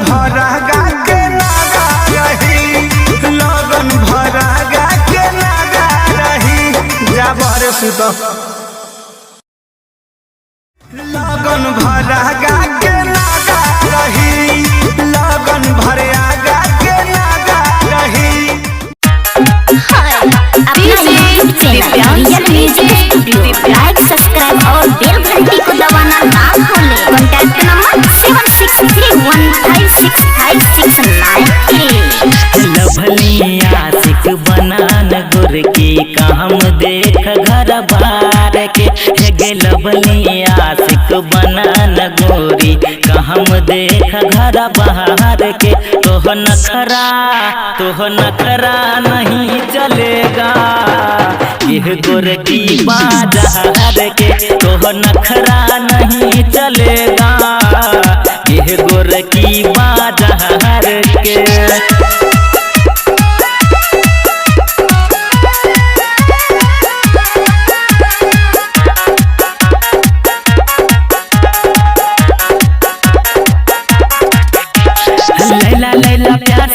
भरा गा के नागा रही, लगन भरा गा के नागा रही। जाबर सुत लगन भरा गा के नागा रही, लगन भरा गा के नागा रही। लाइक सब्सक्राइब और बेल घंटी को दबाना ना भूलें। Contact number 7631565669। लभली आशिक बनान गुर की काम देख घर बार के। हे लभली आशिक बनान गोरी काम देख घर बाहर के। तोह नखरा नहीं चलेगा यह गोर की बाजार के। तोह नखरा नहीं चलेगा यह गोर की बाजार के। लैला लैला प्यार